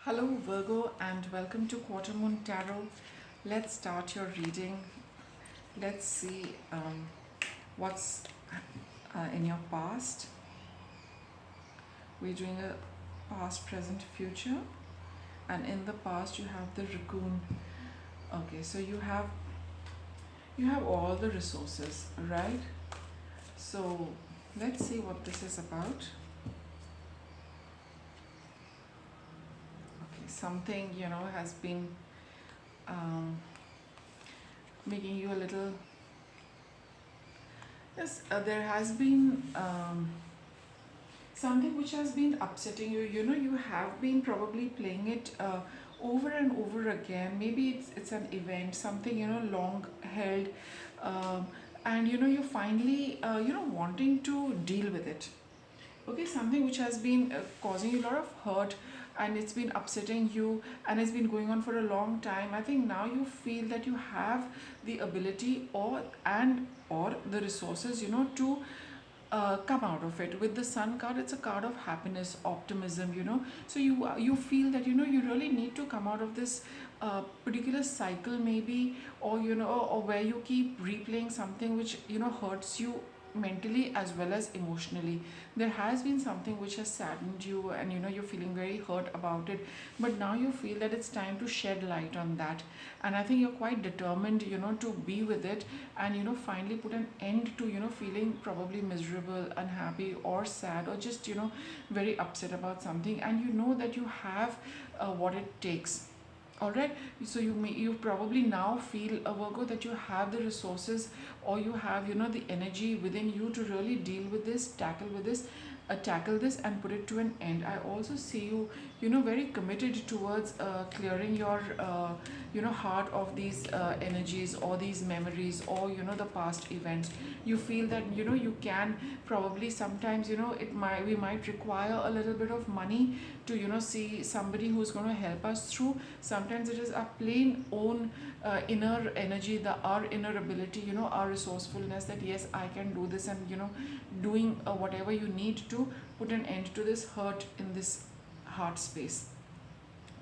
Hello, Virgo, and welcome to Quarter Moon Tarot. Let's start your reading. Let's see what's in your past. We're doing a past, present, future, and in the past you have the raccoon. Okay, so you have all the resources, right? So let's see what this is about. Okay, something has been um, making you a little. Yes, there has been something which has been upsetting you. You have been probably playing it over and over again. Maybe it's an event, something long held, um, and you're finally wanting to deal with it. Okay, something which has been causing you a lot of hurt, and it's been upsetting you, and it's been going on for a long time. I think now you feel that you have the ability or the resources to come out of it. With the sun card, it's a card of happiness, optimism. So you feel that you really need to come out of this particular cycle, maybe, or or where you keep replaying something which hurts you mentally as well as emotionally. There has been something which has saddened you, and you're feeling very hurt about it, but now you feel that it's time to shed light on that. And I think you're quite determined to be with it, and finally put an end to feeling probably miserable, unhappy, or sad, or just very upset about something. And you know that you have what it takes. All right, so you probably now feel, Virgo, that you have the resources, or you have the energy within you to really deal with this, tackle this and put it to an end. I also see you very committed towards clearing your heart of these energies, or these memories, or the past events. You feel that you can probably sometimes we might require a little bit of money to see somebody who's going to help us through. Sometimes it is our plain own inner energy, our inner ability, our resourcefulness, that yes, I can do this, and doing whatever you need to put an end to this hurt in this heart space.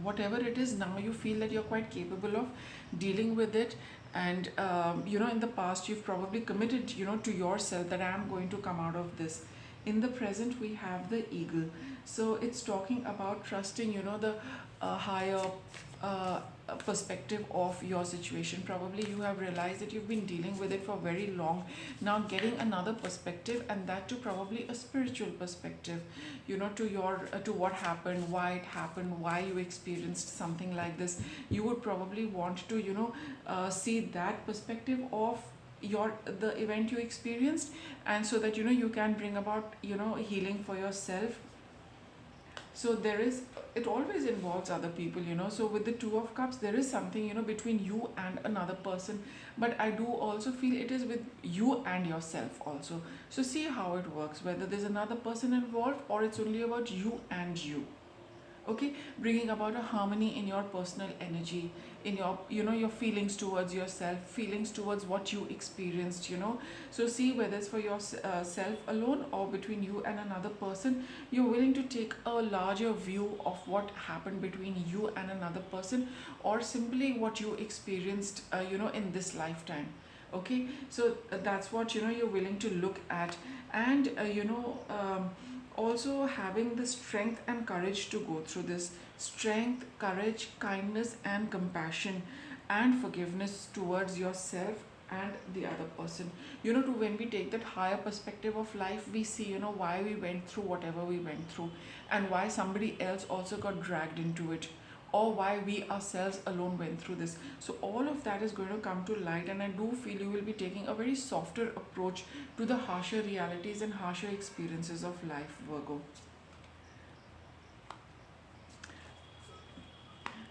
Whatever it is, now you feel that you're quite capable of dealing with it. And in the past you've probably committed to yourself that I am going to come out of this. In the present we have the eagle. So it's talking about trusting the higher uh, perspective of your situation. Probably you have realized that you've been dealing with it for very long. Now getting another perspective, and that to probably a spiritual perspective, to your to what happened, why it happened, why you experienced something like this. You would probably want to see that perspective of the event you experienced, and so that you can bring about healing for yourself. So there is, it always involves other people. So with the two of cups, there is something between you and another person, but I do also feel it is with you and yourself also. So see how it works, whether there's another person involved or it's only about you and you. Okay, bringing about a harmony in your personal energy, in your your feelings towards yourself, feelings towards what you experienced. So see whether it's for yourself alone, or between you and another person. You're willing to take a larger view of what happened between you and another person, or simply what you experienced in this lifetime. Okay, so that's what you're willing to look at. And also having the strength and courage to go through this. Strength, courage, kindness, and compassion, and forgiveness towards yourself and the other person. To when we take that higher perspective of life, we see why we went through whatever we went through, and why somebody else also got dragged into it, or why we ourselves alone went through this. So all of that is going to come to light, and I do feel you will be taking a very softer approach to the harsher realities and harsher experiences of life, Virgo.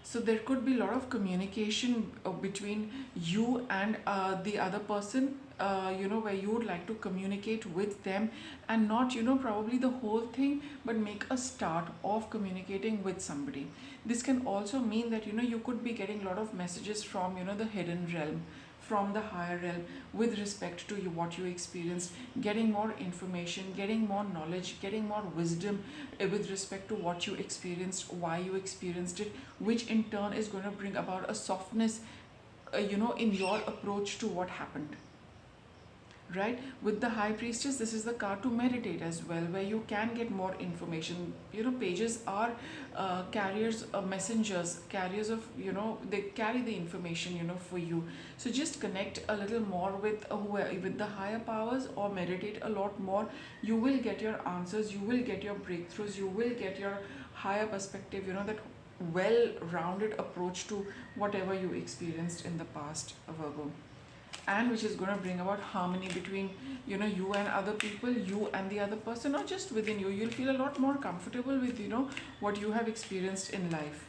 So there could be a lot of communication between you and the other person, where you would like to communicate with them, and not probably the whole thing, but make a start of communicating with somebody. This can also mean that you could be getting a lot of messages from the hidden realm, from the higher realm with respect to you, what you experienced, getting more information, getting more knowledge, getting more wisdom with respect to what you experienced, why you experienced it, which in turn is going to bring about a softness, in your approach to what happened. Right, with the high priestess, this is the card to meditate as well, where you can get more information. Pages are carriers, messengers, carriers of, they carry the information, for you. So just connect a little more with with the higher powers, or meditate a lot more. You will get your answers, you will get your breakthroughs, you will get your higher perspective, that well rounded approach to whatever you experienced in the past, Virgo, and which is going to bring about harmony between, you and other people, you and the other person, or just within you. You'll feel a lot more comfortable with, what you have experienced in life.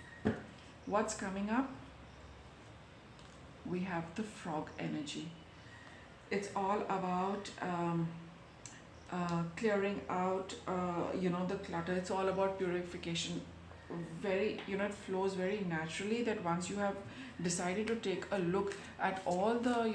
What's coming up? We have the frog energy. It's all about clearing out, the clutter. It's all about purification. Very, it flows very naturally, that once you have decided to take a look at all the,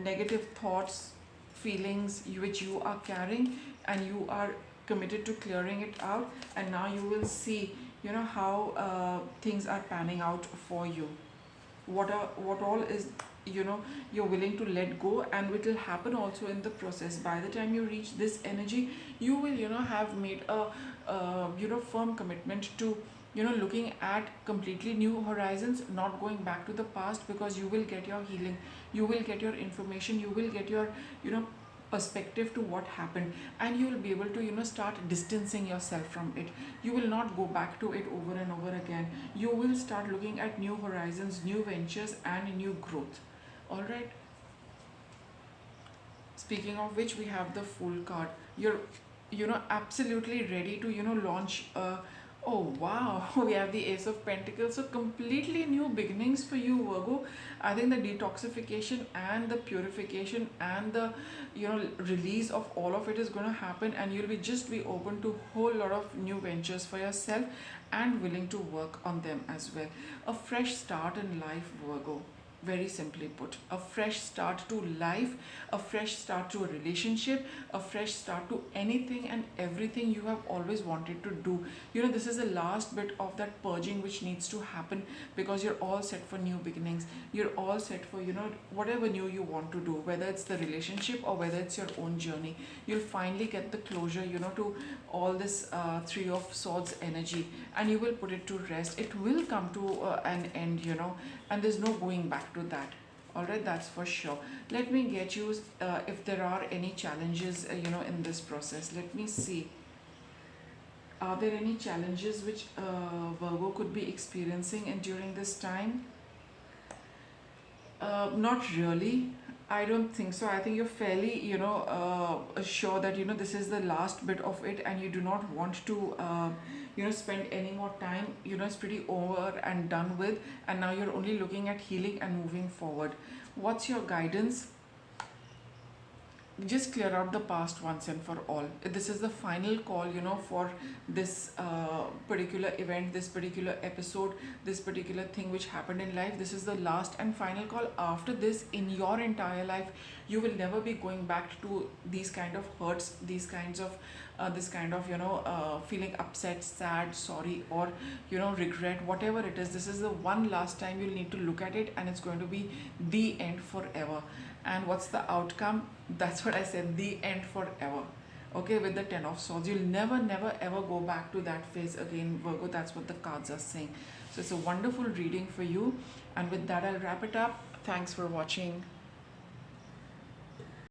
negative thoughts, feelings which you are carrying, and you are committed to clearing it out, and now you will see, how things are panning out for you. What all is, you're willing to let go, and it will happen also in the process. By the time you reach this energy, you will, have made a firm commitment to, looking at completely new horizons, not going back to the past, because you will get your healing, you will get your information, you will get your, perspective to what happened, and you will be able to, start distancing yourself from it. You will not go back to it over and over again. You will start looking at new horizons, new ventures, and new growth. All right, speaking of which, we have the Fool card. You're, absolutely ready to, launch a, oh wow, we have the Ace of Pentacles. So completely new beginnings for you, Virgo. I think the detoxification and the purification and the, release of all of it is going to happen, and you'll be open to whole lot of new ventures for yourself, and willing to work on them as well. A fresh start in life, Virgo. Very simply put, a fresh start to life, a fresh start to a relationship, a fresh start to anything and everything you have always wanted to do. This is the last bit of that purging which needs to happen, because you're all set for new beginnings. You're all set for, whatever new you want to do, whether it's the relationship or whether it's your own journey. You'll finally get the closure, to all this Three of Swords energy, and you will put it to rest. It will come to an end, and there's no going back to that. All right, that's for sure. Let me get you if there are any challenges, in this process. Let me see. Are there any challenges which Virgo could be experiencing and during this time? Not really. I don't think so. I think you're fairly, sure that, this is the last bit of it, and you do not want to, spend any more time. It's pretty over and done with, and now you're only looking at healing and moving forward. What's your guidance? Just clear out the past once and for all. This is the final call, for this particular event, this particular episode, this particular thing which happened in life. This is the last and final call. After this, in your entire life, you will never be going back to these kind of hurts, these kinds of this kind of, feeling upset, sad, sorry, or, regret, whatever it is. This is the one last time you'll need to look at it, and it's going to be the end forever. And what's the outcome? That's what I said, the end forever. Okay, with the Ten of Swords, you'll never ever go back to that phase again, Virgo. That's what the cards are saying. So it's a wonderful reading for you, and with that, I'll wrap it up. Thanks for watching.